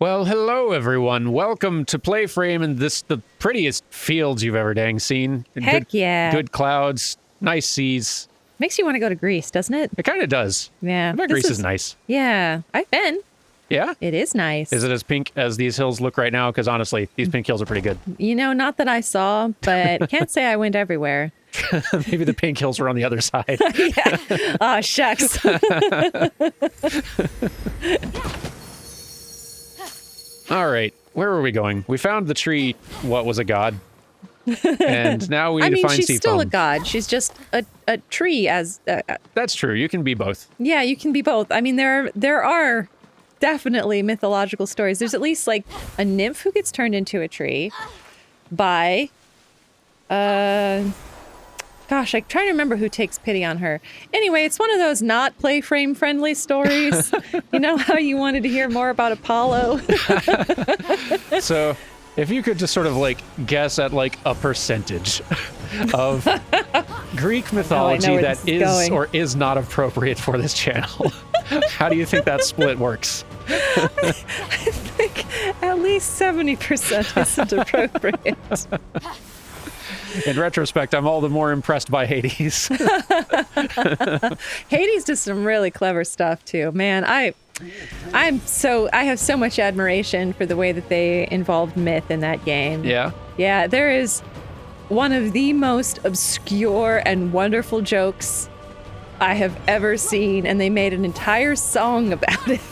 Well, hello everyone. Welcome to PlayFrame and the prettiest fields you've ever dang seen. Heck yeah. Good clouds, nice seas. Makes you want to go to Greece, doesn't it? It kind of does. Yeah. I bet Greece is nice. Yeah. I've been. Yeah? It is nice. Is it as pink as these hills look right now? Because honestly, these pink hills are pretty good. You know, not that I saw, but can't say I went everywhere. Maybe the pink hills were on the other side. Yeah. Oh, shucks. All right. Where were we going? We found the tree, what was a god. And now we need to find she's Seafoam. still a god. She's just a tree as... That's true. You can be both. Yeah, you can be both. I mean, there are definitely mythological stories. There's at least like a nymph who gets turned into a tree by... Gosh, I'm trying to remember who takes pity on her. Anyway, it's one of those not PlayFrame friendly stories. You know how you wanted to hear more about Apollo? So, if you could just sort of like guess at like a percentage of Greek mythology that is going. or is not appropriate for this channel, how do you think that split works? I think at least 70% isn't appropriate. In retrospect, I'm all the more impressed by Hades. Hades does some really clever stuff too. Man, I have so much admiration for the way that they involved myth in that game. Yeah? Yeah, there is one of the most obscure and wonderful jokes I have ever seen, and they made an entire song about it.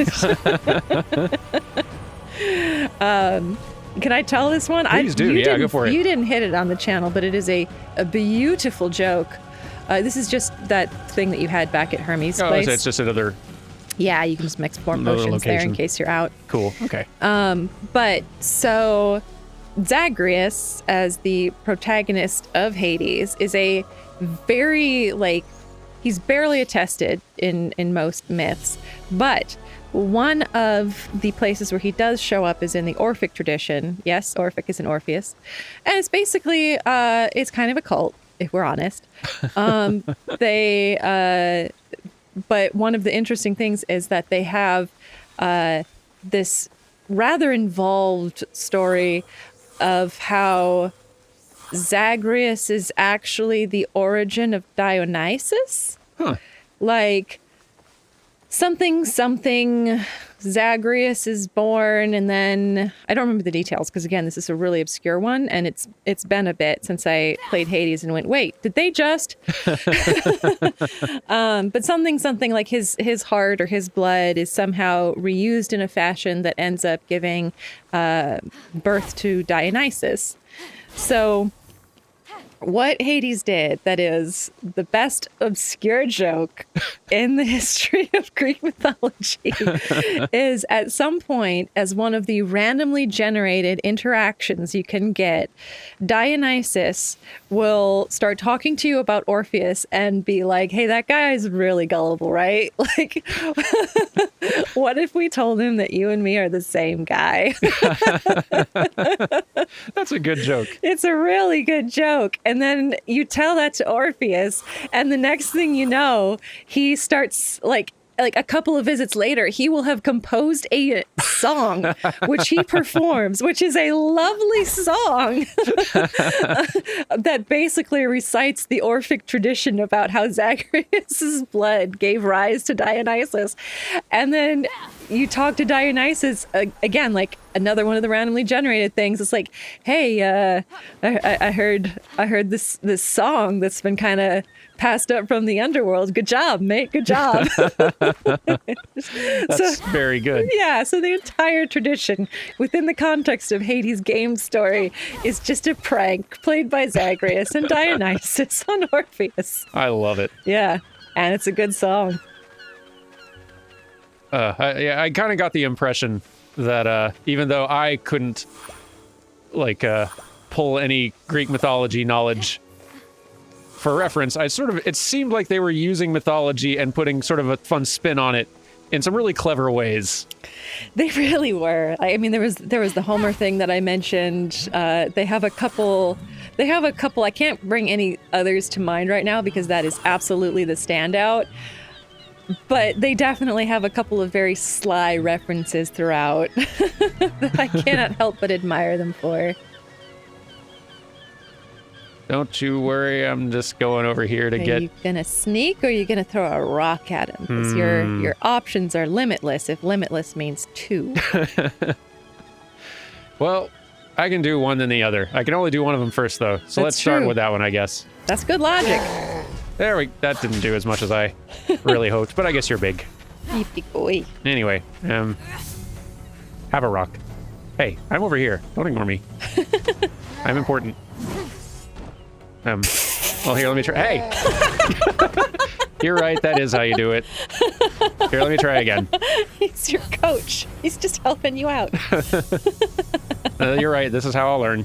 Can I tell this one? Please do. Yeah, go for it. You didn't hit it on the channel, but it is a beautiful joke. This is just that thing that you had back at Hermes' place. So it's just another... Yeah, you can just mix more Another potions there location. in case you're out. Cool. Okay. But so Zagreus, as the protagonist of Hades, is a very he's barely attested in most myths, but one of the places where he does show up is in the Orphic tradition. Yes, Orphic is an Orpheus, and it's basically it's kind of a cult, if we're honest. But one of the interesting things is that they have this rather involved story of how Zagreus is actually the origin of Dionysus. Huh. Like something Zagreus is born, and then I don't remember the details because again, this is a really obscure one, and it's been a bit since I played Hades and went, wait, did they just? But something like his heart or his blood is somehow reused in a fashion that ends up giving birth to Dionysus. So what Hades did that is the best obscure joke in the history of Greek mythology is at some point, as one of the randomly generated interactions you can get, Dionysus will start talking to you about Orpheus and be like, hey, that guy is really gullible, right? Like, what if we told him that you and me are the same guy? That's a good joke. It's a really good joke. And then you tell that to Orpheus, and the next thing you know, he starts like a couple of visits later, he will have composed a song, which he performs, which is a lovely song that basically recites the Orphic tradition about how Zagreus's blood gave rise to Dionysus. And then you talk to Dionysus again, like another one of the randomly generated things. It's like, hey, I heard this song that's been kind of passed up from the underworld. Good job, mate. Good job. That's very good. Yeah, so the entire tradition within the context of Hades' game story is just a prank played by Zagreus and Dionysus on Orpheus. I love it. Yeah, and it's a good song. I kind of got the impression that even though I couldn't pull any Greek mythology knowledge for reference, it seemed like they were using mythology and putting sort of a fun spin on it in some really clever ways. They really were. I mean, there was the Homer thing that I mentioned. They have a couple. I can't bring any others to mind right now because that is absolutely the standout. But they definitely have a couple of very sly references throughout that I cannot help but admire them for. Don't you worry, I'm just going over here to get... Are you gonna sneak or are you gonna throw a rock at him? Because your options are limitless if limitless means 2. Well, I can do one then the other. I can only do one of them first, though. So let's start with that one, I guess. That's good logic. That didn't do as much as I really hoped, but I guess you're big. Yippee-goy. Anyway, have a rock. Hey, I'm over here. Don't ignore me. I'm important. Well, here, let me try. Hey! You're right, that is how you do it. Here, let me try again. He's your coach. He's just helping you out. You're right, this is how I'll learn.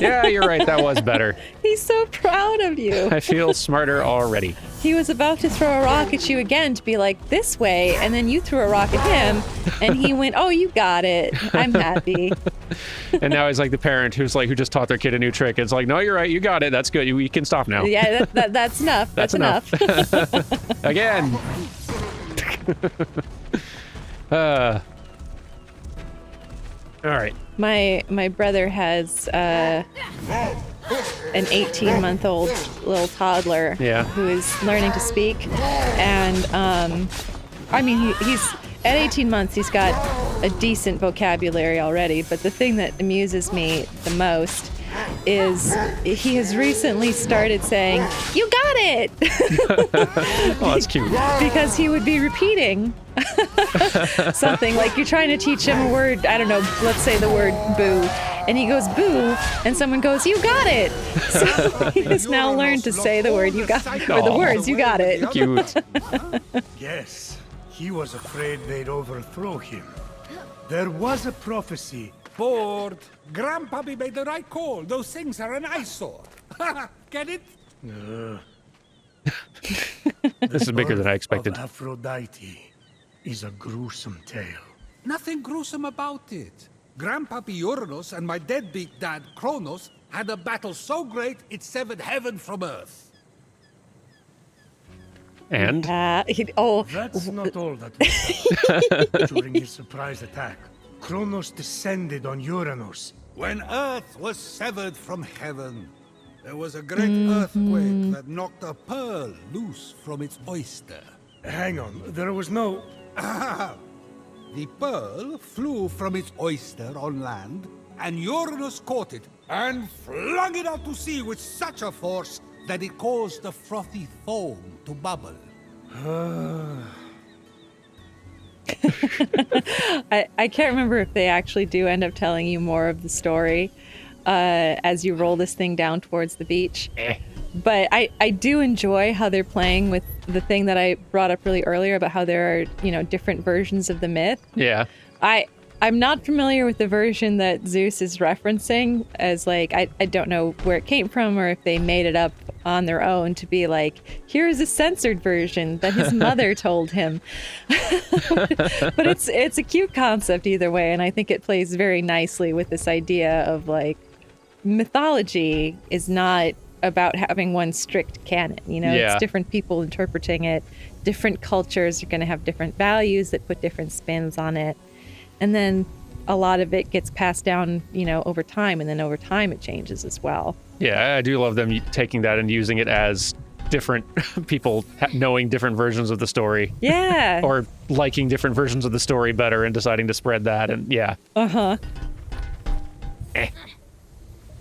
Yeah, you're right, that was better. He's so proud of you. I feel smarter already. He was about to throw a rock at you again to be like, this way, and then you threw a rock at him, and he went, oh, you got it. I'm happy. And now he's like the parent who just taught their kid a new trick. It's like, no, you're right, you got it. That's good. You can stop now. Yeah, that's enough. That's enough. Again. All right. My brother has an 18-month-old little toddler who is learning to speak, and I mean he's at 18 months he's got a decent vocabulary already, but the thing that amuses me the most is he has recently started saying, "You got it!" Oh, that's cute. Because he would be repeating something like you're trying to teach him a word, I don't know, let's say the word boo, and he goes boo, and someone goes, "You got it!" So he has now learned to say the word "you got," or the words "you got it." Cute. Yes, he was afraid they'd overthrow him. There was a prophecy. Bored. Grandpappy made the right call. Those things are an eyesore. Get it? This is bigger than I expected. Of Aphrodite is a gruesome tale. Nothing gruesome about it. Grandpappy Uranus and my deadbeat dad Kronos had a battle so great it severed heaven from earth. And? That's not all that we saw. During his surprise attack, Kronos descended on Uranus. When earth was severed from heaven, there was a great earthquake that knocked a pearl loose from its oyster. Hang on, there was no... The pearl flew from its oyster on land, and Uranus caught it and flung it out to sea with such a force that it caused the frothy foam to bubble. I can't remember if they actually do end up telling you more of the story as you roll this thing down towards the beach. But I do enjoy how they're playing with the thing that I brought up really earlier about how there are, different versions of the myth. Yeah. I'm not familiar with the version that Zeus is referencing, as like I don't know where it came from or if they made it up on their own to be like, here's a censored version that his mother told him. But it's a cute concept either way, and I think it plays very nicely with this idea of like mythology is not about having one strict canon, It's different people interpreting it. Different cultures are going to have different values that put different spins on it. And then a lot of it gets passed down, over time, and then over time it changes as well. Yeah, I do love them taking that and using it as different people knowing different versions of the story. Yeah. Or liking different versions of the story better and deciding to spread that, and yeah. Uh-huh.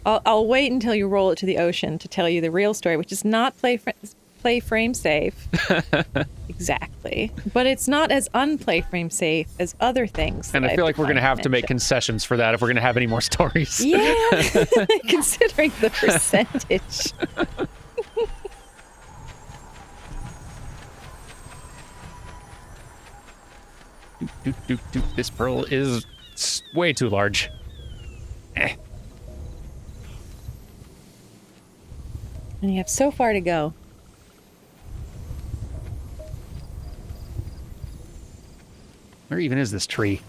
I'll wait until you roll it to the ocean to tell you the real story, which is not PlayFrame safe. Exactly. But it's not as unPlayFrame safe as other things. And I feel like we're going to have to make concessions for that if we're going to have any more stories. Yeah, considering the percentage. This pearl is way too large. And you have so far to go. Where even is this tree?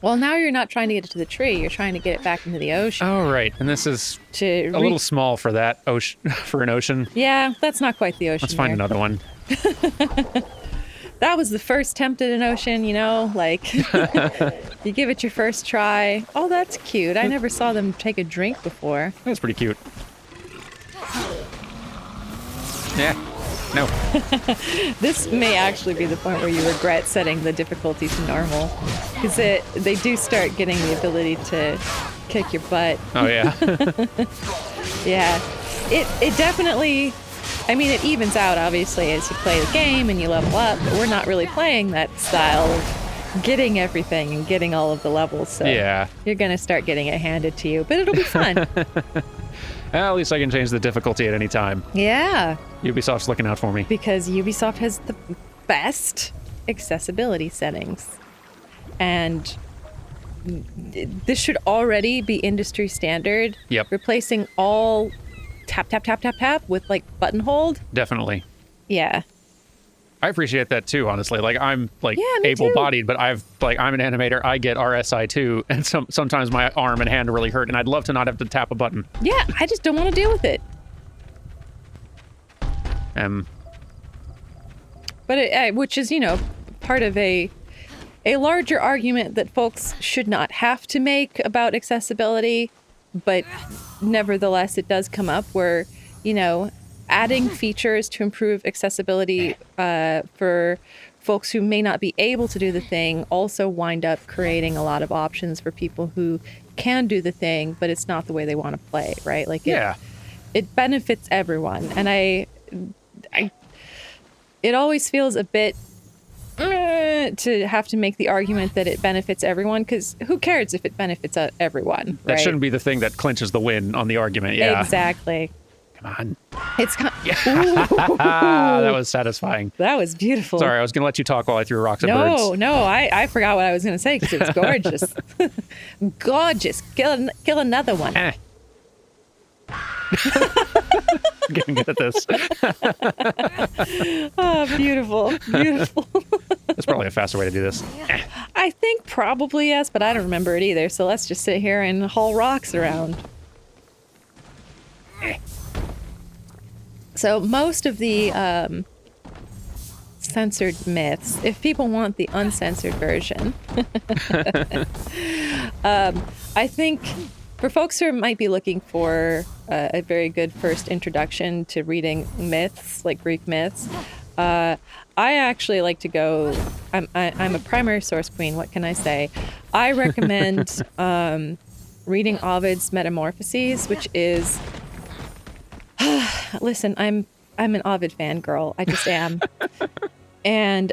Well, now you're not trying to get it to the tree. You're trying to get it back into the ocean. Oh, right. And this is To a little small for that ocean, for an ocean. Yeah, that's not quite the ocean. Let's find there. another one. That was the first attempt at an ocean, you know? Like, you give it your first try. Oh, that's cute. I never saw them take a drink before. That's pretty cute. Yeah. No. This may actually be the point where you regret setting the difficulty to normal. Because they do start getting the ability to kick your butt. Oh, yeah. Yeah. It definitely... I mean, it evens out, obviously, as you play the game and you level up, but we're not really playing that style of getting everything and getting all of the levels, so Yeah. you're going to start getting it handed to you, but it'll be fun. At least I can change the difficulty at any time. Yeah, Ubisoft's looking out for me. because Ubisoft has the best accessibility settings. And this should already be industry standard. Yep. Replacing all tap, tap, tap, tap, tap with, like, button hold. Definitely. Yeah. I appreciate that too, honestly. Like I'm like Yeah, me too. able-bodied, but I'm an animator. I get RSI too, and sometimes my arm and hand really hurt, and I'd love to not have to tap a button. Yeah, I just don't want to deal with it. But which is, you know, part of a larger argument that folks should not have to make about accessibility, but nevertheless it does come up where, you know, adding features to improve accessibility for folks who may not be able to do the thing also wind up creating a lot of options for people who can do the thing, but it's not the way they want to play, right? Like it benefits everyone. And it always feels a bit to have to make the argument that it benefits everyone, because who cares if it benefits everyone, right? That shouldn't be the thing that clinches the win on the argument. Yeah. Exactly. Come on. It's That was satisfying. That was beautiful. Sorry, I was going to let you talk while I threw rocks at birds. No, I forgot what I was going to say because it was gorgeous. Gorgeous. Kill another one. Getting good at this. Oh, beautiful. Beautiful. That's probably a faster way to do this. I think probably yes, but I don't remember it either. So let's just sit here and haul rocks around. So most of the censored myths, if people want the uncensored version, I think for folks who might be looking for a very good first introduction to reading myths, like Greek myths, I actually like to go, I'm a primary source queen, what can I say? I recommend reading Ovid's Metamorphoses, which is, listen, I'm an Ovid fangirl. I just am. And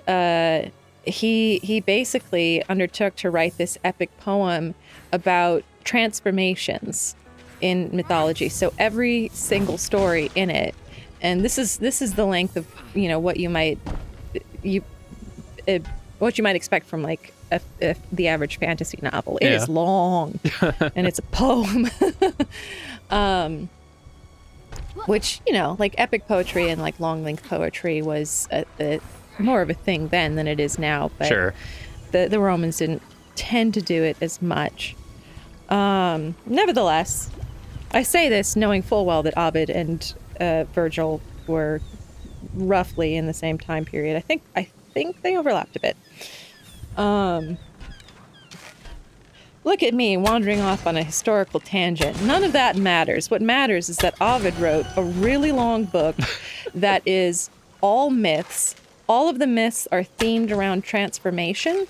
he basically undertook to write this epic poem about transformations in mythology. So every single story in it, and this is the length of, you know, what you might expect from like the average fantasy novel. It is long, and it's a poem. Which, you know, like epic poetry and like long length poetry was more of a thing then than it is now. But Sure. The Romans didn't tend to do it as much. Nevertheless, I say this knowing full well that Ovid and Virgil were roughly in the same time period. I think they overlapped a bit. Look at me wandering off on a historical tangent. None of that matters. What matters is that Ovid wrote a really long book that is all myths. All of the myths are themed around transformation.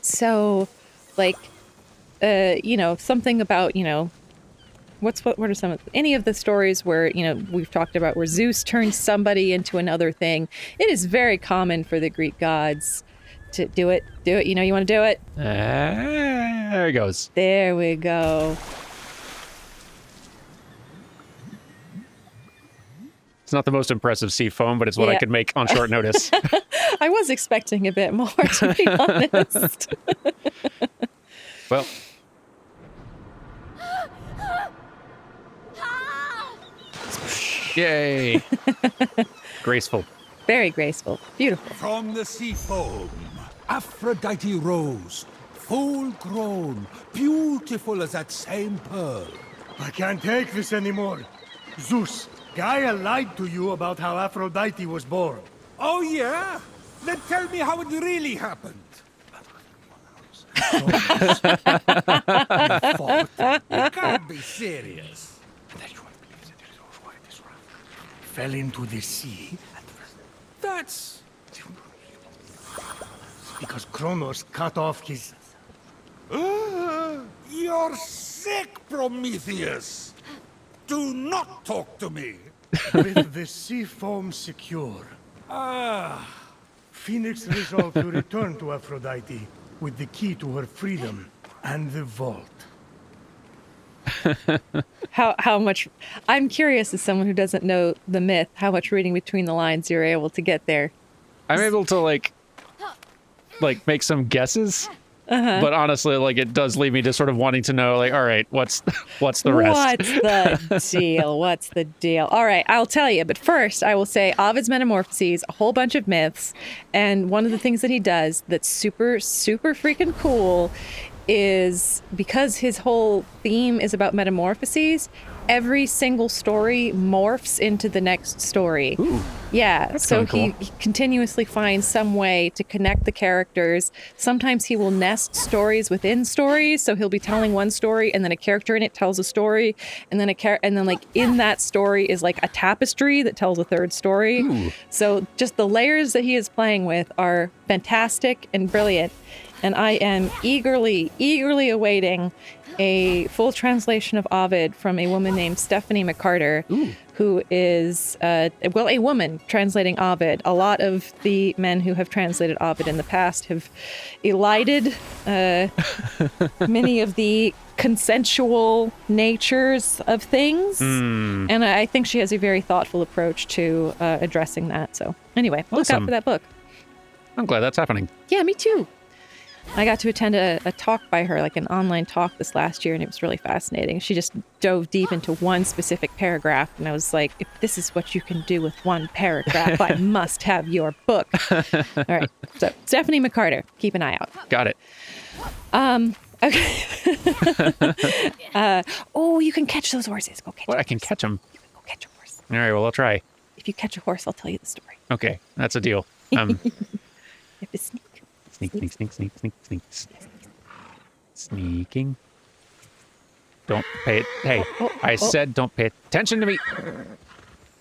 So, like, you know, something about, you know, what are some of any of the stories where, you know, we've talked about where Zeus turns somebody into another thing. It is very common for the Greek gods to do it. You know, you want to do it? There it goes. There we go. It's not the most impressive sea foam, but it's what I could make on short notice. I was expecting a bit more, to be honest. Well. Yay. Graceful. Very graceful. Beautiful. From the sea foam, Aphrodite rose, full grown, beautiful as that same pearl. I can't take this anymore. Zeus, Gaia lied to you about how Aphrodite was born. Oh, yeah? Then tell me how it really happened. You can't be serious. Fell into the sea. That's... Because Kronos cut off his... You're sick, Prometheus! Do not talk to me! With the sea foam secure, Phoenix resolved to return to Aphrodite with the key to her freedom and the vault. How much? I'm curious, as someone who doesn't know the myth, how much reading between the lines you're able to get there. I'm able to like make some guesses, but honestly, like it does leave me to sort of wanting to know, like, all right, what's the rest? What's the deal? What's the deal? All right, I'll tell you. But first, I will say Ovid's Metamorphoses, a whole bunch of myths, and one of the things that he does that's super, super freaking cool is because his whole theme is about metamorphoses, every single story morphs into the next story. Ooh, yeah, so cool. he continuously finds some way to connect the characters. Sometimes he will nest stories within stories, so he'll be telling one story and then a character in it tells a story, and then like in that story is like a tapestry that tells a third story. Ooh. So just the layers that he is playing with are fantastic and brilliant. And I am eagerly awaiting a full translation of Ovid from a woman named Stephanie McCarter, who is, a woman translating Ovid. A lot of the men who have translated Ovid in the past have elided many of the consensual natures of things. And I think she has a very thoughtful approach to addressing that. So anyway, look out Awesome. for that book. I'm glad that's happening. Yeah, me too. I got to attend a talk by her, like an online talk this last year, and it was really fascinating. She just dove deep into one specific paragraph, and I was like, if this is what you can do with one paragraph, I must have your book. All right, so Stephanie McCarter, keep an eye out. Got it. Okay. Oh, you can catch those horses. Go catch What? a I can horse. catch them. You can go catch a horse. All right. Well, I'll try. If you catch a horse, I'll tell you the story. Okay, that's a deal. You have to sneak. Sneak. Sneaking. Don't pay it. Hey, I said don't pay attention to me.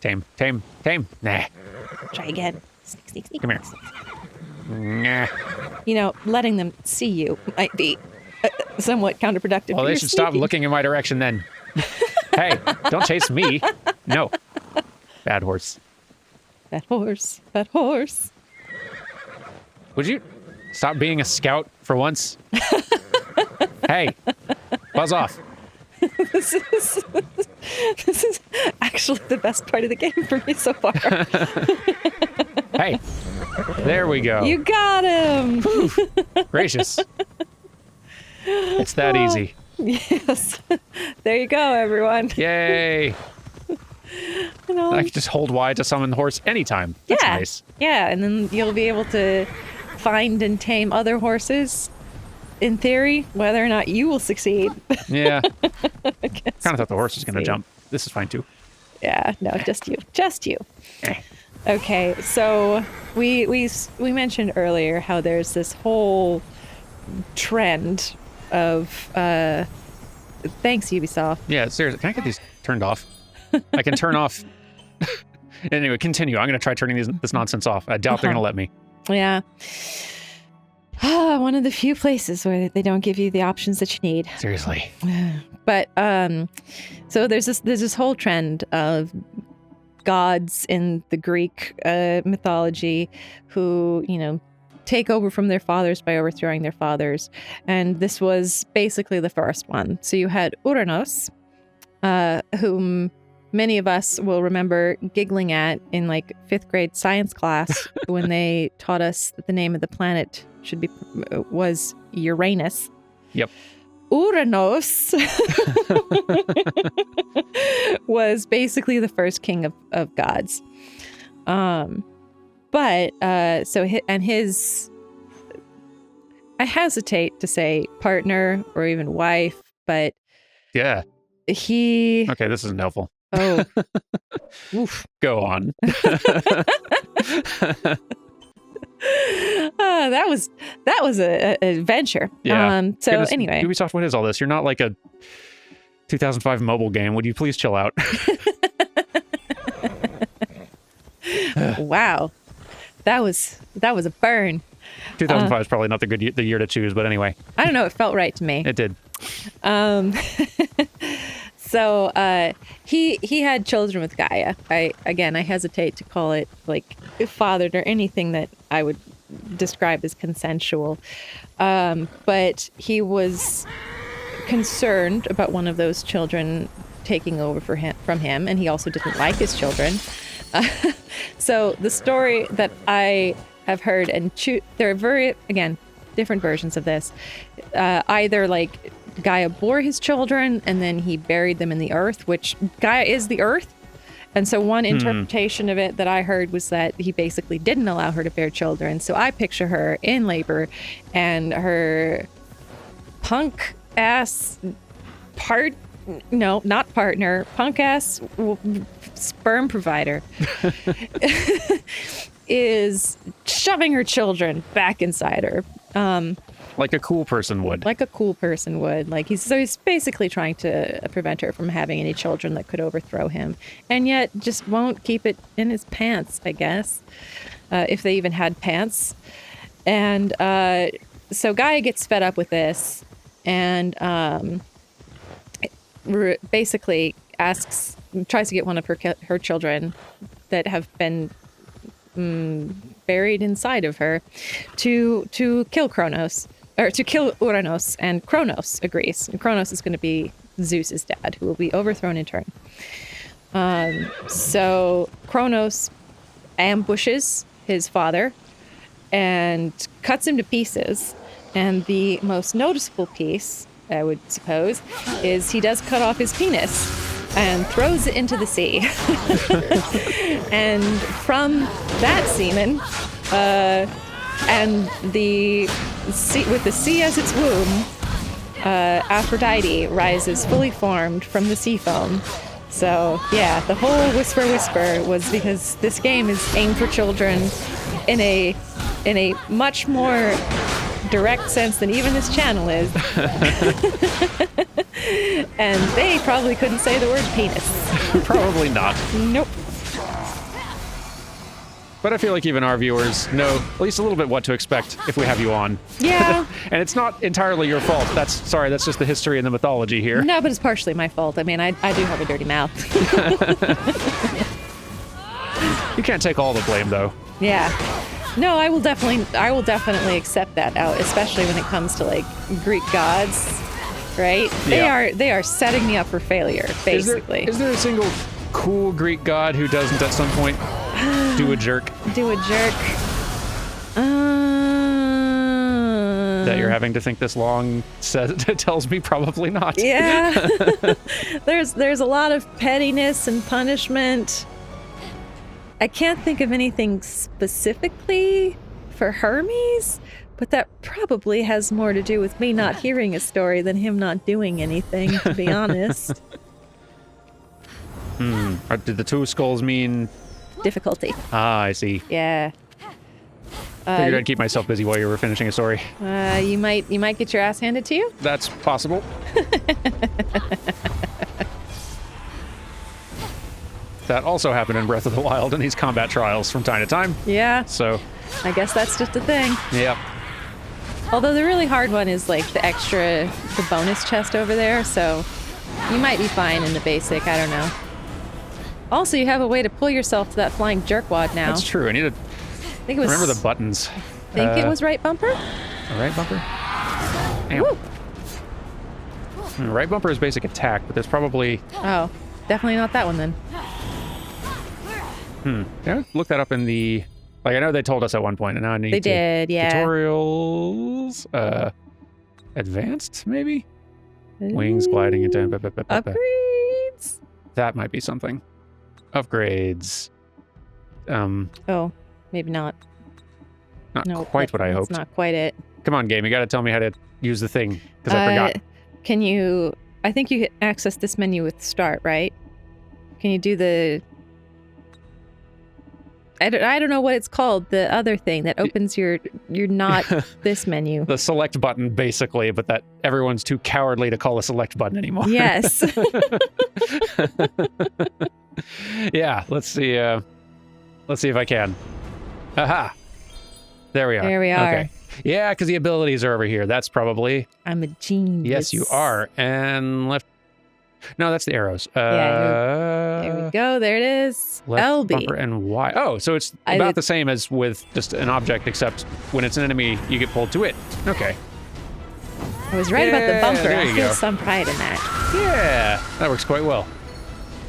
Tame. Nah, Try again. Sneak. come here. Nah. You know, letting them see you might be somewhat counterproductive. Well, they You're should stop sneaking. looking in my direction then. Hey, don't chase me. No. Bad horse. That horse. Would you stop being a scout for once? Hey, buzz off. This is actually the best part of the game for me so far. Hey, there we go. You got him. Gracious. It's that easy. Yes. There you go, everyone. Yay. You know, I can just hold Y to summon the horse anytime. That's yeah. nice. Yeah, and then you'll be able to find and tame other horses. In theory, whether or not you will succeed. Yeah. I guess Kind of thought the we'll horse was going to succeed. jump. This is fine too. Yeah, no, just you. Eh. Okay, so we mentioned earlier how there's this whole trend of thanks Ubisoft. Yeah, seriously. Can I get these turned off? I can turn off. Anyway, continue. I'm going to try turning this nonsense off. I doubt they're going to let me. Yeah. One of the few places where they don't give you the options that you need. Seriously. But so there's this whole trend of gods in the Greek mythology who, you know, take over from their fathers by overthrowing their fathers. And this was basically the first one. So you had Uranus, whom many of us will remember giggling at in like 5th grade science class when they taught us that the name of the planet was Uranus. Yep. Uranus was basically the first king of gods. hesitate to say partner or even wife, but Yeah. he. Okay, this isn't helpful. Oh, oof. Go on. That was a adventure. Yeah. So Goodness, anyway, Ubisoft, what is all this? You're not like a 2005 mobile game. Would you please chill out? wow, that was a burn. 2005 is probably not the year to choose, but anyway, I don't know. It felt right to me. it did. So he had children with Gaia. I hesitate to call it like fathered or anything that I would describe as consensual. But he was concerned about one of those children taking over from him, and he also didn't like his children. So the story that I have heard, and there are very, again, different versions of this. Either like Gaia bore his children and then he buried them in the earth, which Gaia is the earth. And so one interpretation of it that I heard was that he basically didn't allow her to bear children. So I picture her in labor and her punk ass not partner, punk ass sperm provider is shoving her children back inside her. Like a cool person would. Like a cool person would. He's basically trying to prevent her from having any children that could overthrow him. And yet just won't keep it in his pants, I guess. If they even had pants. And so Gaia gets fed up with this and basically tries to get one of her children that have been buried inside of her to kill Kronos. Or to kill Uranos, and Kronos agrees. And Kronos is going to be Zeus's dad, who will be overthrown in turn. So Kronos ambushes his father and cuts him to pieces. And the most noticeable piece, I would suppose, is he does cut off his penis and throws it into the sea. And from that semen, and the sea, with the sea as its womb, Aphrodite rises fully formed from the sea foam. So yeah, the whole whisper was because this game is aimed for children in a much more direct sense than even this channel is. And they probably couldn't say the word penis. Probably not. Nope. But I feel like even our viewers know at least a little bit what to expect if we have you on. Yeah. And it's not entirely your fault. That's just the history and the mythology here. No, but it's partially my fault. I mean, I do have a dirty mouth. You can't take all the blame, though. Yeah. No, I will definitely accept that out, especially when it comes to like Greek gods, right? Yeah. They are setting me up for failure, basically. Is there a single cool Greek god who doesn't at some point do a jerk? Do a jerk. That you're having to think this long tells me probably not. Yeah. There's a lot of pettiness and punishment. I can't think of anything specifically for Hermes, but that probably has more to do with me not hearing a story than him not doing anything, to be honest. Did the two skulls mean Difficulty. Ah, I see. Yeah. Figured I'd keep myself busy while you were finishing a story. You might get your ass handed to you? That's possible. That also happened in Breath of the Wild in these combat trials from time to time. Yeah. So, I guess that's just a thing. yep. Although the really hard one is like the bonus chest over there, so you might be fine in the basic, I don't know. Also, you have a way to pull yourself to that flying jerkwad now. That's true. I need to think it was, remember the buttons. I think it was right bumper? Right bumper? Damn. Right bumper is basic attack, but there's probably... Oh, definitely not that one then. Yeah, look that up in the... Like, I know they told us at one point, and now I need They did, yeah. Tutorials... advanced, maybe? Wings gliding into... Upgrades? That might be something. Upgrades. Oh, maybe not. Not No, quite what I hoped. That's not quite it. Come on, game. You got to tell me how to use the thing because I forgot. Can you... I think you can access this menu with start, right? Can you do the... I don't know what it's called. The other thing that opens your not this menu. The select button, basically, but that everyone's too cowardly to call a select button anymore. Yes. Yeah, let's see. Let's see if I can. Aha! There we are. There we are. Okay. Yeah, because the abilities are over here. That's probably... I'm a genius. Yes, you are. And left... No, that's the arrows. There we go. There it is. Left LB. bumper and Y. Oh, so it's about the same as with just an object, except when it's an enemy, you get pulled to it. Okay. I was right about the bumper. there I you feel go. some pride in that. Yeah, that works quite well.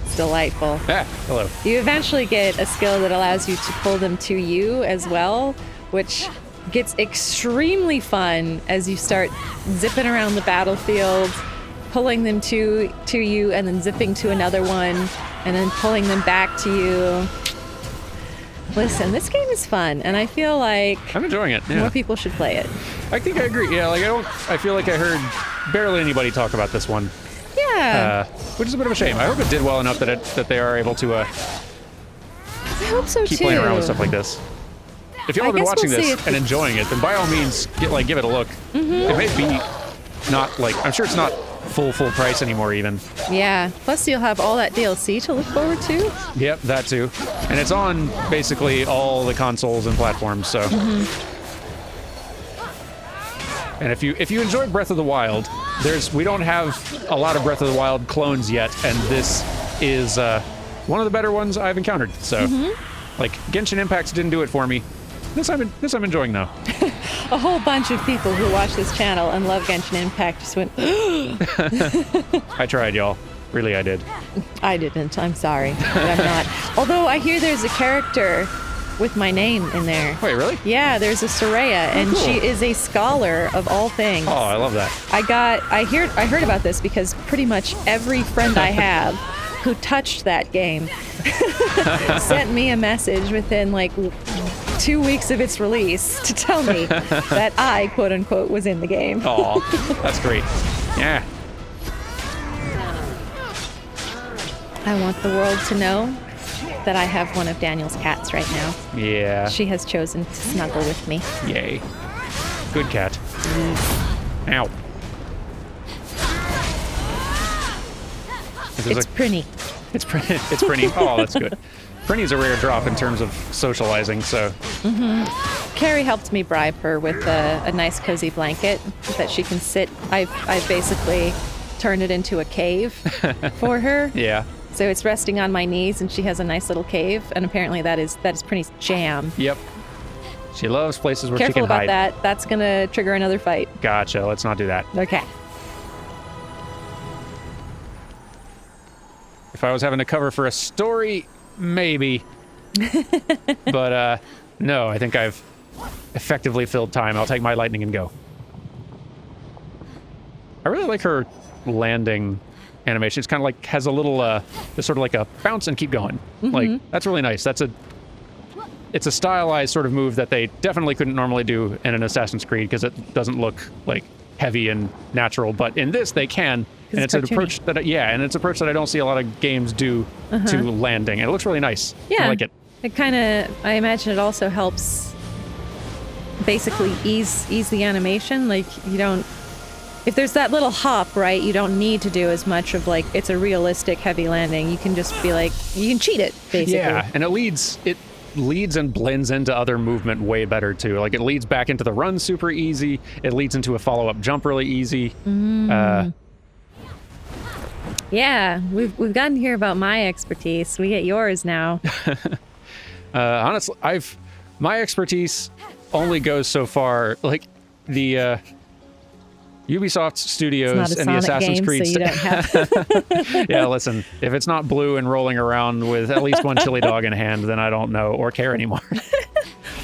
It's delightful. Ah, hello. You eventually get a skill that allows you to pull them to you as well, which gets extremely fun as you start zipping around the battlefield, pulling them to you, and then zipping to another one, and then pulling them back to you. Listen, this game is fun, and I feel like I'm enjoying it. Yeah. more people should play it. I think I agree. Yeah, like I feel like I heard barely anybody talk about this one. Yeah, Which is a bit of a shame. I hope it did well enough that they are able to I hope so keep too. playing around with stuff like this. If y'all I have been guess watching we'll see this if and enjoying it, then by all means, give it a look. It may be not like, I'm sure it's not full price anymore even. Yeah, plus you'll have all that DLC to look forward to. Yep, that too. And it's on basically all the consoles and platforms, so. And if you enjoyed Breath of the Wild, we don't have a lot of Breath of the Wild clones yet, and this is one of the better ones I've encountered. So, like, Genshin Impact didn't do it for me. This I'm enjoying though. A whole bunch of people who watch this channel and love Genshin Impact just went, I tried, y'all. Really, I did. I didn't. I'm sorry. But I'm not. Although I hear there's a character with my name in there. Wait, really? Yeah, there's a Soraya, and cool. she is a scholar of all things. Oh, I love that. I heard about this because pretty much every friend I have who touched that game sent me a message within like 2 weeks of its release to tell me that I, quote unquote, was in the game. Oh, that's great. Yeah. I want the world to know that I have one of Daniel's cats right now. Yeah. She has chosen to snuggle with me. Yay. Good cat. Ow. It's Prinny. It's pretty. Oh, that's good. Prinny's a rare drop in terms of socializing, so. Carrie helped me bribe her with a nice cozy blanket that she can sit. I've basically turned it into a cave for her. Yeah. So it's resting on my knees, and she has a nice little cave. And apparently that is Prinny's jam. Yep. She loves places where she Careful can about hide. that. That's gonna trigger another fight. Gotcha. Let's not do that. Okay. If I was having to cover for a story, maybe. But no, I think I've effectively filled time. I'll take my lightning and go. I really like her landing animation. It's kind of like has a little just sort of like a bounce and keep going. Like that's really nice. It's a stylized sort of move that they definitely couldn't normally do in an Assassin's Creed because it doesn't look like heavy and natural, but in this they can. And it's an approach that I don't see a lot of games do to landing. And it looks really nice. Yeah. I like it. I imagine it also helps basically ease the animation. Like you don't, if there's that little hop, right, you don't need to do as much of like, it's a realistic heavy landing. You can just be like, you can cheat it, basically. Yeah, and it leads and blends into other movement way better too. Like it leads back into the run super easy. It leads into a follow-up jump really easy. Yeah, we've gotten to hear about my expertise. We get yours now. Honestly, my expertise only goes so far. Like the Ubisoft Studios It's and not a the Sonic Assassin's game, Creed. so you don't have. Yeah, listen, if it's not blue and rolling around with at least one chili dog in hand, then I don't know or care anymore.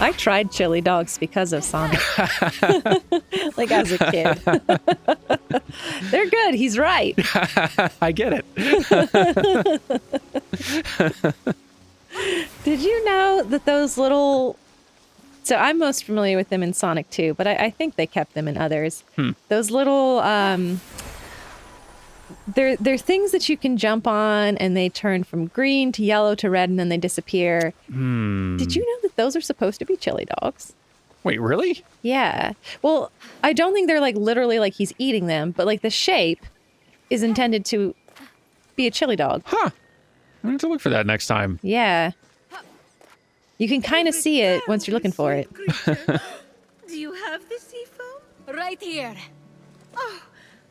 I tried chili dogs because of Sonic. Like as a kid. They're good. He's right. I get it. Did you know that those little So I'm most familiar with them in Sonic 2, but I think they kept them in others. Those little they're things that you can jump on, and they turn from green to yellow to red, and then they disappear. Did you know that those are supposed to be chili dogs? Wait, really? Yeah. Well, I don't think they're like literally like he's eating them, but like the shape is intended to be a chili dog. Huh. I'm going to look for that next time. Yeah. You can kind of see it once you're looking for it. Do you have the sea foam? Right here. Oh,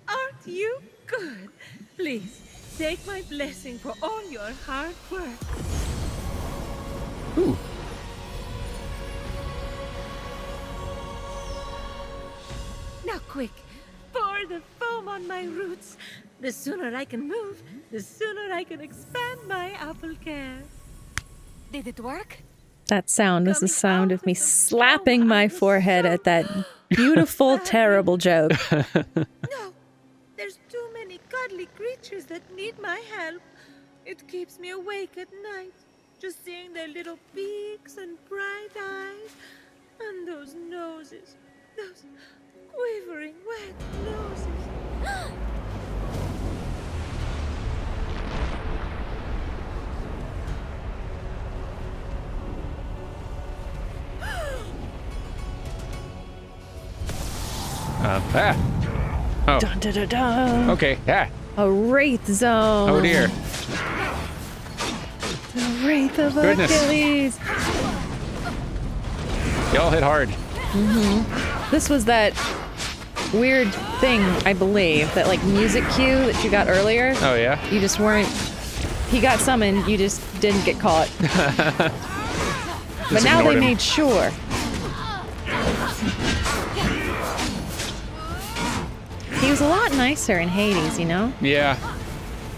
aren't you good? Please, take my blessing for all your hard work. Ooh. Now quick, pour the foam on my roots. The sooner I can move, the sooner I can expand my apple care. Did it work? That sound was the sound of me slapping my forehead at that beautiful, terrible joke. No, there's too many cuddly creatures that need my help. It keeps me awake at night, just seeing their little beaks and bright eyes, and those noses, those quivering wet noses. Oh, Dun, dun, dun, dun. okay. Yeah. A wraith zone. Oh, dear. The wraith of Goodness. Achilles. Y'all hit hard. This was that weird thing, I believe, that like music cue that you got earlier. Oh, yeah? You just weren't. He got summoned, you just didn't get caught. But now they ignored him. made sure. He was a lot nicer in Hades, you know? Yeah.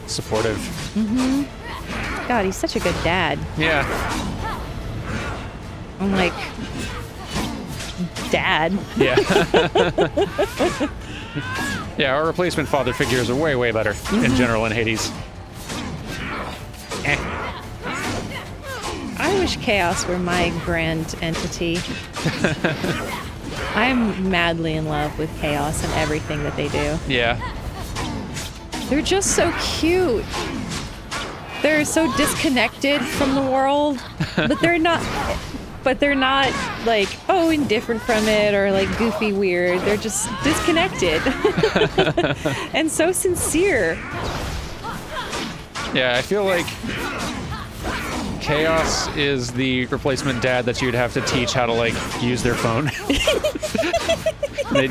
Supportive. God, he's such a good dad. Yeah. I'm like, dad. Yeah. Yeah, our replacement father figures are way, way better in general in Hades. Eh. I wish Chaos were my grand entity. I'm madly in love with Chaos and everything that they do. Yeah. They're just so cute. They're so disconnected from the world, but they're not like, oh, indifferent from it or like goofy weird. They're just disconnected and so sincere. Yeah, I feel like Chaos is the replacement dad that you'd have to teach how to, like, use their phone. They-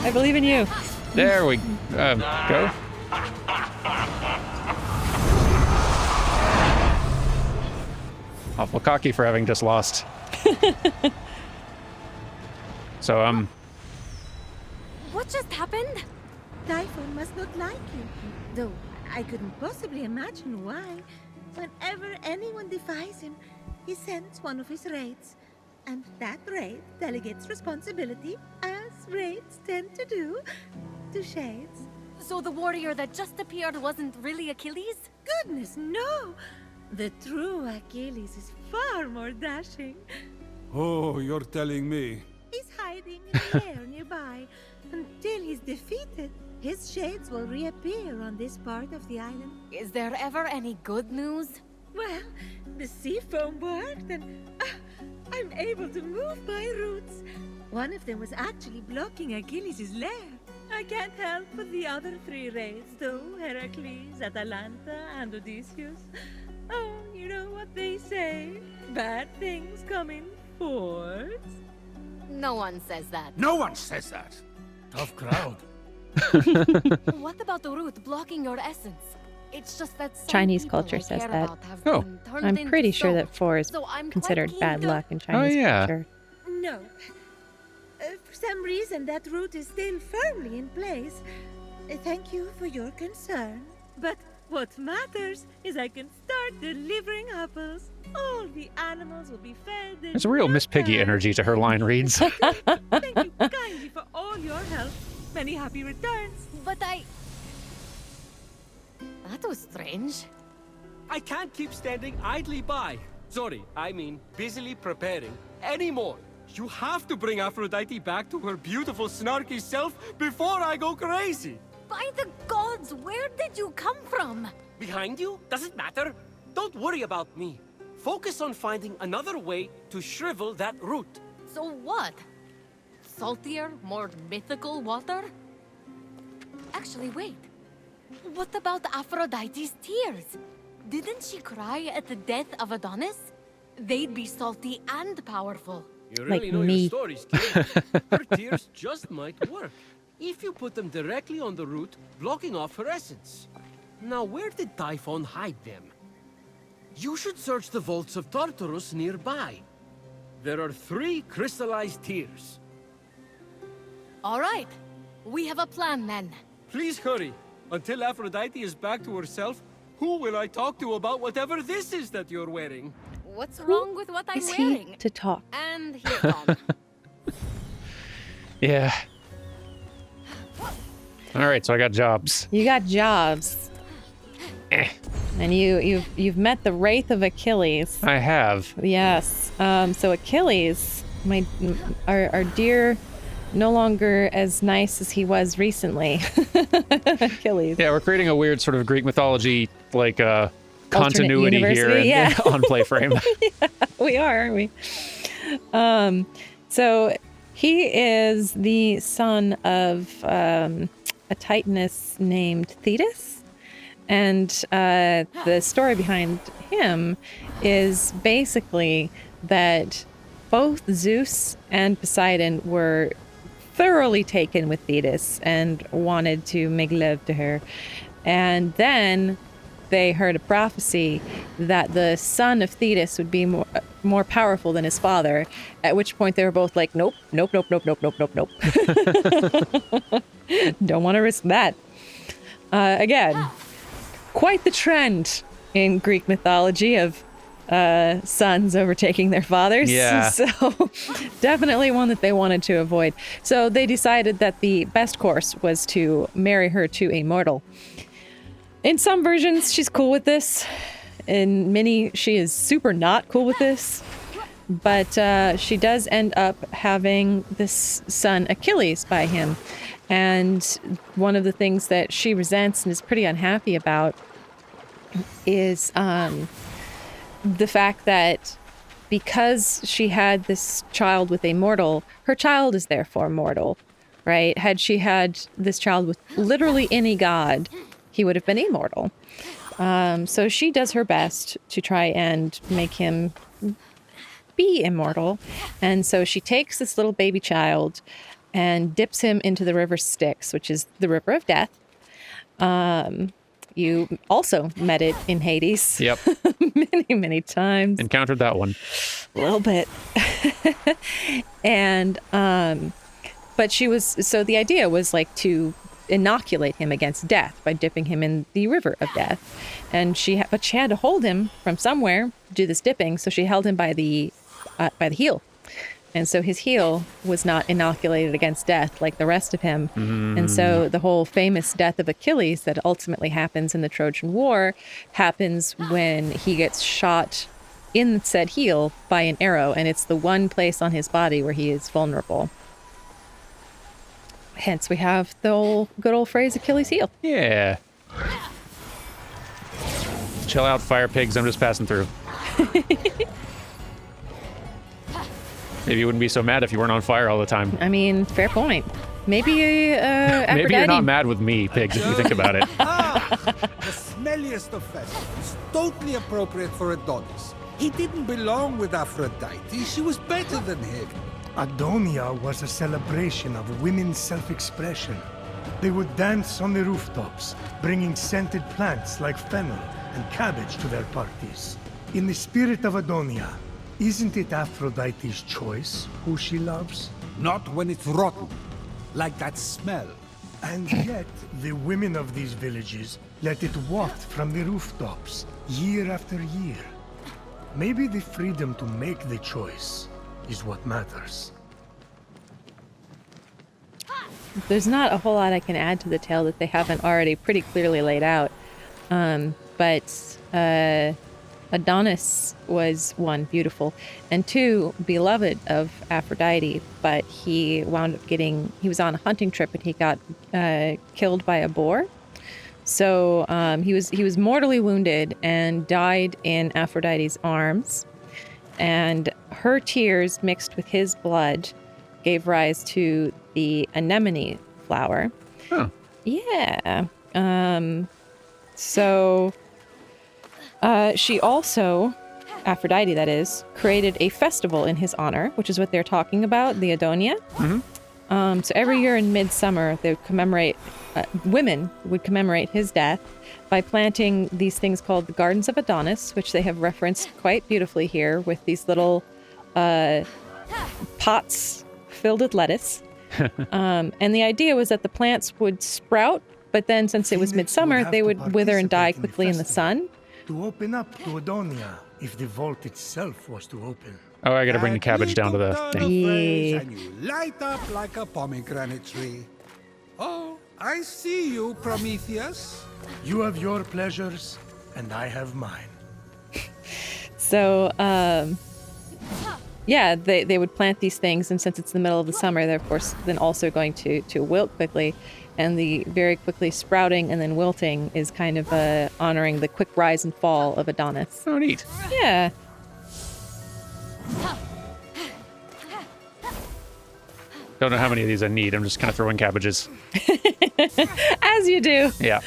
I believe in you. there we go. Awful cocky for having just lost. So, What just happened? Typhon must not like you, though I couldn't possibly imagine why. Whenever anyone defies him, he sends one of his raids. And that raid delegates responsibility, as raids tend to do, to shades. So the warrior that just appeared wasn't really Achilles? Goodness, no! The true Achilles is far more dashing. Oh, you're telling me. He's hiding in a lair nearby. Until he's defeated, his shades will reappear on this part of the island. Is there ever any good news? Well, the sea foam worked and I'm able to move my roots. One of them was actually blocking Achilles' lair. I can't help but the other three raids, though, Heracles, Atalanta, and Odysseus. Oh, you know what they say? Bad things come in fours. No one says that. No one says that. Tough crowd. What about the root blocking your essence? It's just that some Chinese people culture I says care that. about have Oh. been turned I'm into pretty sure stone. that 4 is So I'm quite considered keen bad to- luck in Chinese yeah. culture. No. For some reason, that root is still firmly in place. Thank you for your concern. But what matters is I can start delivering apples. All the animals will be fed. in There's a real no Miss Piggy time. energy to her line reads. Thank you kindly for all your help. Many happy returns. But That was strange. I can't keep standing idly by. Sorry, I mean busily preparing anymore. You have to bring Aphrodite back to her beautiful, snarky self before I go crazy. By the gods, where did you come from? Behind you? Does it matter? Don't worry about me. Focus on finding another way to shrivel that root. So what? Saltier, more mythical water? Actually, wait. What about Aphrodite's tears? Didn't she cry at the death of Adonis? They'd be salty and powerful. You Like really know me. your stories, kid. Her tears just might work. If you put them directly on the root, blocking off her essence. Now, where did Typhon hide them? You should search the vaults of Tartarus nearby. There are 3 crystallized tears. All right. We have a plan then. Please hurry. Until Aphrodite is back to herself, who will I talk to about whatever this is that you're wearing? What's wrong with what I'm Is he wearing? to talk? And here, Tom. Yeah. All right, so I got jobs. You got jobs. And you've met the Wraith of Achilles. I have. Yes. So Achilles, our dear, no longer as nice as he was recently. Achilles. Yeah, we're creating a weird sort of Greek mythology, like, continuity here university, yeah. on PlayFrame. We are, aren't we? So he is the son of a Titaness named Thetis. And the story behind him is basically that both Zeus and Poseidon were thoroughly taken with Thetis and wanted to make love to her. And then they heard a prophecy that the son of Thetis would be more powerful than his father, at which point they were both like, nope, nope, nope, nope, nope, nope, nope, nope. Don't want to risk that. Again, quite the trend in Greek mythology of sons overtaking their fathers. Yeah. So definitely one that they wanted to avoid. So they decided that the best course was to marry her to a mortal. In some versions, she's cool with this. In many, she is super not cool with this. But she does end up having this son, Achilles, by him. And one of the things that she resents and is pretty unhappy about is the fact that because she had this child with a mortal, her child is therefore mortal, right? Had she had this child with literally any god, he would have been immortal. So she does her best to try and make him be immortal. And so she takes this little baby child and dips him into the river Styx, which is the river of death. You also met it in Hades. Yep. Many, many times. Encountered that one. A little bit. And, but so the idea was like to inoculate him against death by dipping him in the river of death. And but she had to hold him from somewhere to do this dipping. So she held him by the heel. And so his heel was not inoculated against death like the rest of him. And so the whole famous death of Achilles that ultimately happens in the Trojan War happens when he gets shot in said heel by an arrow. And it's the one place on his body where he is vulnerable. Hence, we have the good old phrase Achilles heel. Yeah. Chill out, fire pigs. I'm just passing through. Maybe you wouldn't be so mad if you weren't on fire all the time. I mean, fair point. Maybe Aphrodite. Maybe you're not mad with me, pigs, if you think about it. The smelliest of festivals, totally appropriate for Adonis. He didn't belong with Aphrodite. She was better than him. Adonia was a celebration of women's self-expression. They would dance on the rooftops, bringing scented plants like fennel and cabbage to their parties. In the spirit of Adonia, isn't it Aphrodite's choice who she loves? Not when it's rotten, like that smell. And yet, the women of these villages let it waft from the rooftops, year after year. Maybe the freedom to make the choice is what matters. There's not a whole lot I can add to the tale that they haven't already pretty clearly laid out. But Adonis was one, beautiful, and two, beloved of Aphrodite, but he wound up he was on a hunting trip and he got killed by a boar. So he was mortally wounded and died in Aphrodite's arms, and her tears mixed with his blood gave rise to the anemone flower. Oh. Yeah. She also, Aphrodite that is, created a festival in his honor, which is what they're talking about, the Adonia. Mm-hmm. So every year in midsummer, they would commemorate, women would commemorate his death by planting these things called the Gardens of Adonis, which they have referenced quite beautifully here with these little pots filled with lettuce. And the idea was that the plants would sprout, but then since it was Phoenix midsummer, would have they to would wither and die participate quickly in the festival sun. To open up to Adonia, if the vault itself was to open. Oh, I gotta bring the That cabbage down to the little turn thing. of phrase Yeah. And you light up like a pomegranate tree. Oh, I see you, Prometheus. You have your pleasures, and I have mine. So, yeah, they would plant these things, and since it's the middle of the summer, they're of course then also going to wilt quickly, and the very quickly sprouting and then wilting is kind of honoring the quick rise and fall of Adonis. Oh, neat. Yeah. Don't know how many of these I need. I'm just kind of throwing cabbages. As you do. Yeah.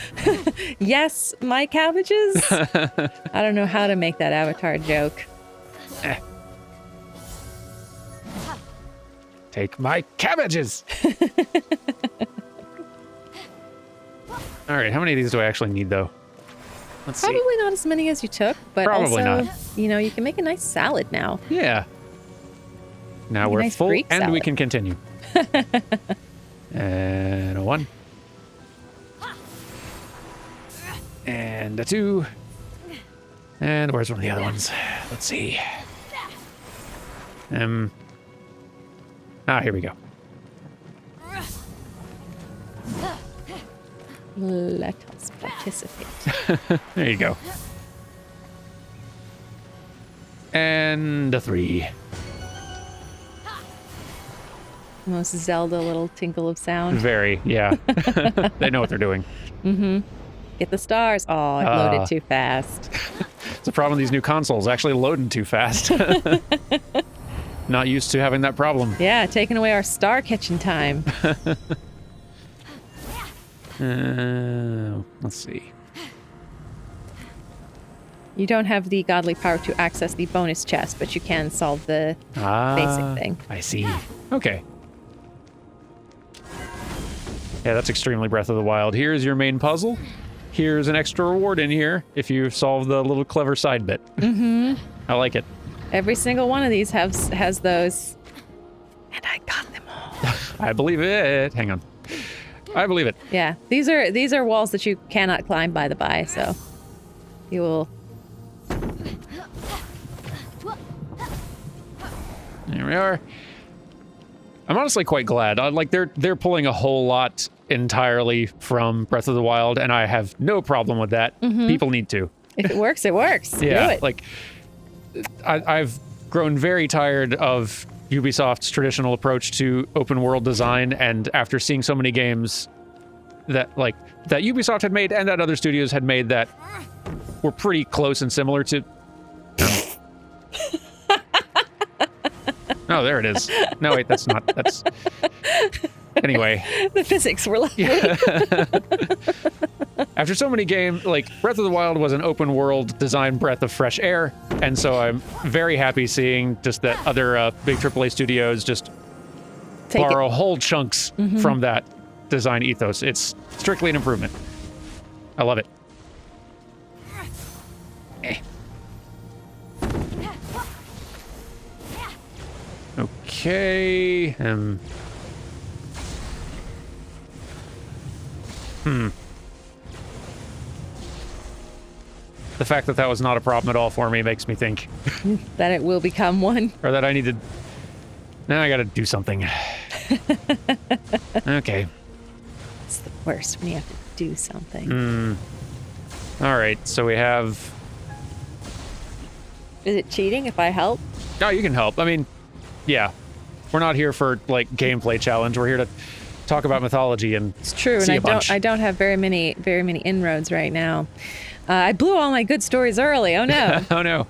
Yes, my cabbages. I don't know how to make that Avatar joke. Take my cabbages. All right, how many of these do I actually need, though? Let's see. Probably not as many as you took, but Probably also, not. you know, you can make a nice salad now. Yeah. Now Make a we're nice full, Greek and we salad. can continue. And a 1. And a 2. And where's one of the other ones? Let's see. Here we go. Let us participate. There you go. And a 3. Most Zelda little tinkle of sound. Very, yeah. They know what they're doing. Get the stars. Oh, it loaded too fast. It's a problem with these new consoles, actually loading too fast. Not used to having that problem. Yeah, taking away our star catching time. Let's see. You don't have the godly power to access the bonus chest, but you can solve the basic thing. I see. Okay. Yeah, that's extremely Breath of the Wild. Here's your main puzzle. Here's an extra reward in here if you solve the little clever side bit. Mm-hmm. I like it. Every single one of these has those. And I got them all. I believe it. Hang on. I believe it. Yeah, these are walls that you cannot climb, by the by, so you will. There we are. I'm honestly quite glad. Like they're pulling a whole lot entirely from Breath of the Wild, and I have no problem with that. People need to. If it works, it works. Yeah, Do it. like I've grown very tired of Ubisoft's traditional approach to open world design, and after seeing so many games that Ubisoft had made and that other studios had made that were pretty close and similar to. Oh, there it is. No, wait, that's not. That's. Anyway. The physics were lovely. After so many games, like Breath of the Wild was an open world design breath of fresh air, and so I'm very happy seeing just that other big AAA studios just borrow whole chunks from that design ethos. It's strictly an improvement. I love it. Okay. The fact that that was not a problem at all for me makes me think. That it will become one. Or that I need to... Now I gotta do something. Okay. It's the worst when you have to do something. Alright, so we have... Is it cheating if I help? Oh, you can help. I mean, yeah. We're not here for, like, gameplay challenge. We're here to talk about mythology and It's true, see and a bunch. I don't have very many inroads right now. I blew all my good stories early. Oh no. Oh, no.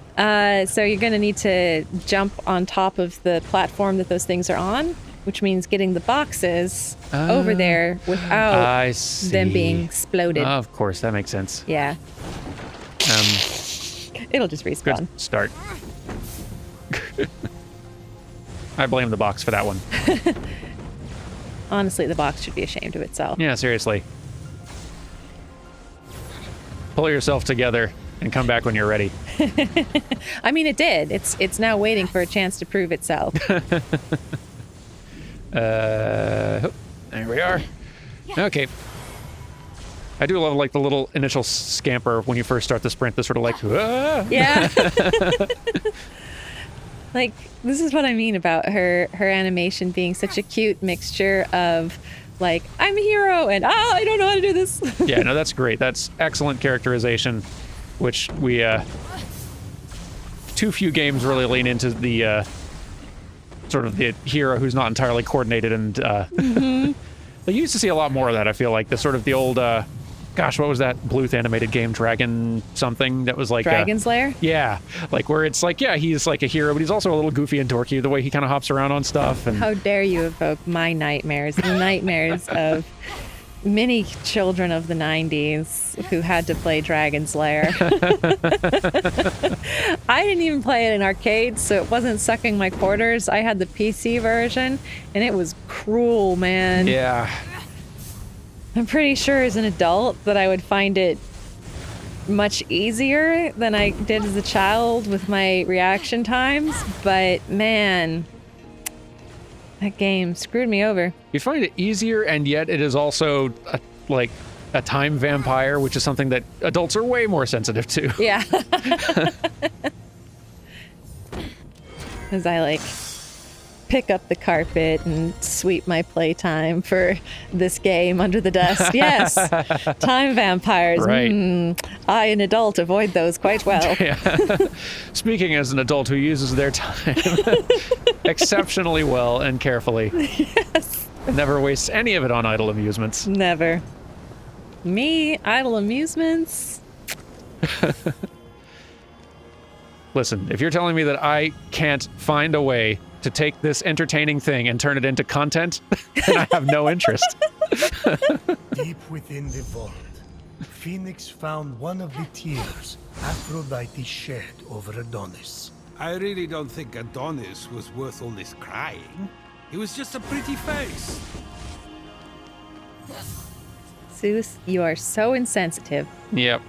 So you're going to need to jump on top of the platform that those things are on, which means getting the boxes over there without I see. them being exploded. Of course, that makes sense. Yeah. It'll just respawn. Good start. I blame the box for that one. Honestly, the box should be ashamed of itself. Yeah, seriously. Pull yourself together and come back when you're ready. I mean, it did. It's now waiting for a chance to prove itself. There we are. Okay. I do love, like, the little initial scamper when you first start the sprint, the sort of like, "Ah!" Yeah. Like, this is what I mean about her animation being such a cute mixture of, like, I'm a hero and, I don't know how to do this. Yeah, no, that's great. That's excellent characterization, which we, too few games really lean into the, sort of the hero who's not entirely coordinated and, They used to see a lot more of that, I feel like. The sort of the old, gosh, what was that Bluth animated game? Dragon something that was like... Dragon's Lair? Yeah. Like, where it's like, yeah, he's like a hero, but he's also a little goofy and dorky, the way he kind of hops around on stuff. And How dare you evoke my nightmares, the nightmares of many children of the 90s who had to play Dragon's Lair. I didn't even play it in arcades, so it wasn't sucking my quarters. I had the PC version, and it was cruel, man. Yeah. I'm pretty sure as an adult that I would find it much easier than I did as a child with my reaction times, but man, that game screwed me over. You find it easier, and yet it is also, like, a time vampire, which is something that adults are way more sensitive to. Yeah. As I, like, pick up the carpet and sweep my playtime for this game under the desk. Yes, time vampires. Right. I, an adult, avoid those quite well. Yeah. Speaking as an adult who uses their time exceptionally well and carefully. Yes. Never wastes any of it on idle amusements. Never. Me, idle amusements. Listen, if you're telling me that I can't find a way to take this entertaining thing and turn it into content, then I have no interest. Deep within the vault, Phoenix found one of the tears Aphrodite shed over Adonis. I really don't think Adonis was worth all this crying. He was just a pretty face. Zeus, you are so insensitive. Yep.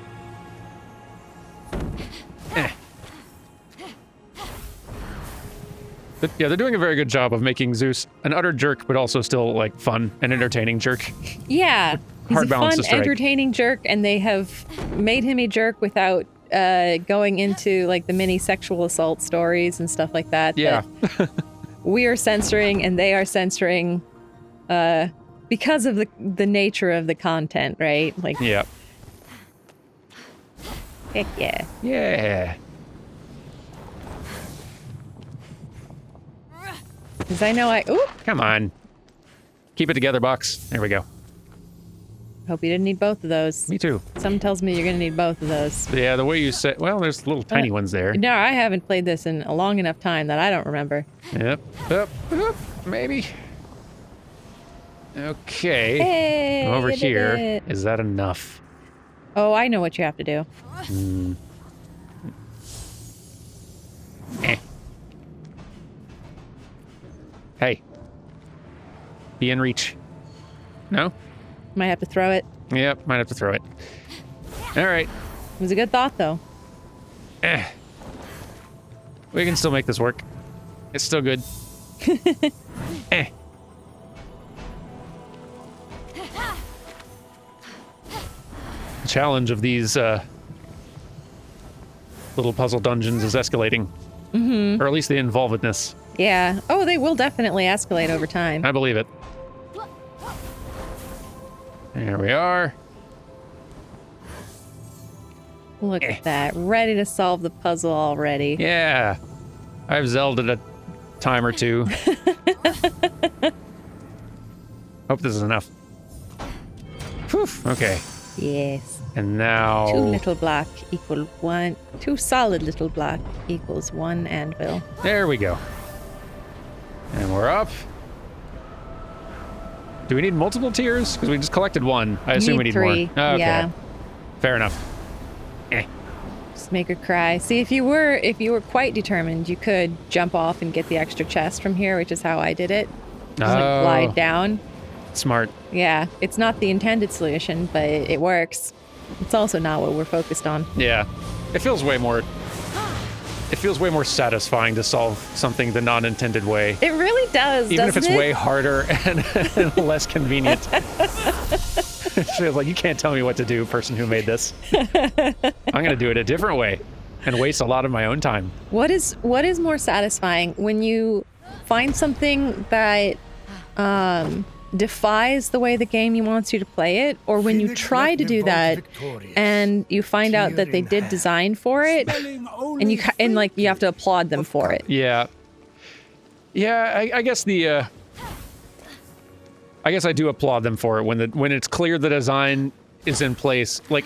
But yeah, they're doing a very good job of making Zeus an utter jerk, but also still, like, fun and entertaining jerk. Yeah. He's Hard a balance fun, to strike. entertaining jerk, and they have made him a jerk without going into, like, the many sexual assault stories and stuff like that. Yeah. that we are censoring, and they are censoring because of the nature of the content, right? Like, Yeah. heck yeah. Yeah. Because I know Ooh! Come on. Keep it together, box. There we go. Hope you didn't need both of those. Me too. Something tells me you're going to need both of those. Yeah, the way you said, well, there's little tiny ones there. No, I haven't played this in a long enough time that I don't remember. Yep. Maybe. Okay. Hey, Over you did here. it. Is that enough? Oh, I know what you have to do. Hey. Be in reach. No? Might have to throw it. Yep, might have to throw it. All right. It was a good thought, though. We can still make this work. It's still good. The challenge of these little puzzle dungeons is escalating. Or at least the involvedness. Yeah. Oh, they will definitely escalate over time. I believe it. There we are. Look at that. Ready to solve the puzzle already. Yeah. I've Zelda'd a time or two. Hope this is enough. Whew, okay. Yes. And now... 2 little block equal 1. 2 solid little block equals 1 anvil. There we go. And we're up. Do we need multiple tiers? Because we just collected 1. I assume we need 3. more. Oh, okay. Yeah. Fair enough. Eh. Just make her cry. See, if you were quite determined, you could jump off and get the extra chest from here, which is how I did it. Just like glide down. Smart. Yeah, it's not the intended solution, but it works. It's also not what we're focused on. Yeah. It feels way more satisfying to solve something the non-intended way. It really does, Even if it's doesn't it? way harder and less convenient. It feels like you can't tell me what to do, person who made this. I'm going to do it a different way and waste a lot of my own time. What is more satisfying when you find something that defies the way the game wants you to play it, or when you try to do that and you find out that they did design for it and you have to applaud them for it. Yeah. I guess I guess I do applaud them for it when it's clear the design is in place. Like,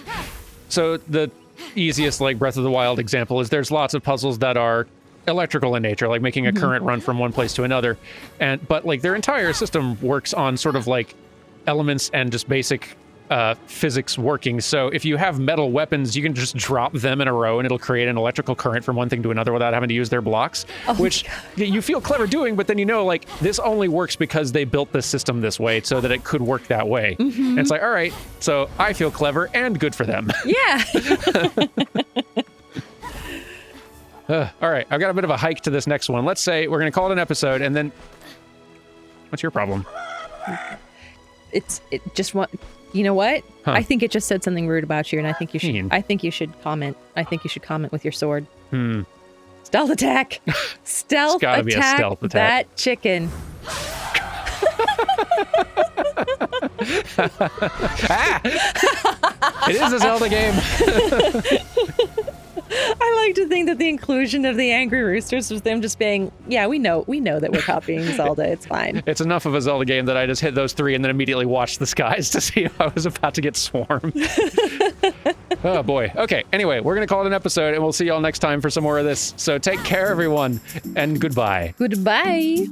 so the easiest like Breath of the Wild example is there's lots of puzzles that are electrical in nature, like making a current run from one place to another, but like their entire system works on sort of like elements and just basic physics working. So if you have metal weapons, you can just drop them in a row and it'll create an electrical current from one thing to another without having to use their blocks, which you feel clever doing, but then you know, like, this only works because they built this system this way so that it could work that way. And it's like, all right, so I feel clever and good for them. Yeah. All right, I've got a bit of a hike to this next one. Let's say we're going to call it an episode, and then... What's your problem? You know what? Huh. I think it just said something rude about you, and I think you should comment. I think you should comment with your sword. Stealth attack. Stealth It's gotta be a attack stealth attack. that chicken. It is a Zelda game. I like to think that the inclusion of the angry roosters was them just being, yeah, we know that we're copying Zelda. It's fine. It's enough of a Zelda game that I just hit those 3 and then immediately watched the skies to see if I was about to get swarmed. Oh boy. Okay, anyway, we're going to call it an episode, and we'll see y'all next time for some more of this. So take care, everyone, and goodbye. Goodbye.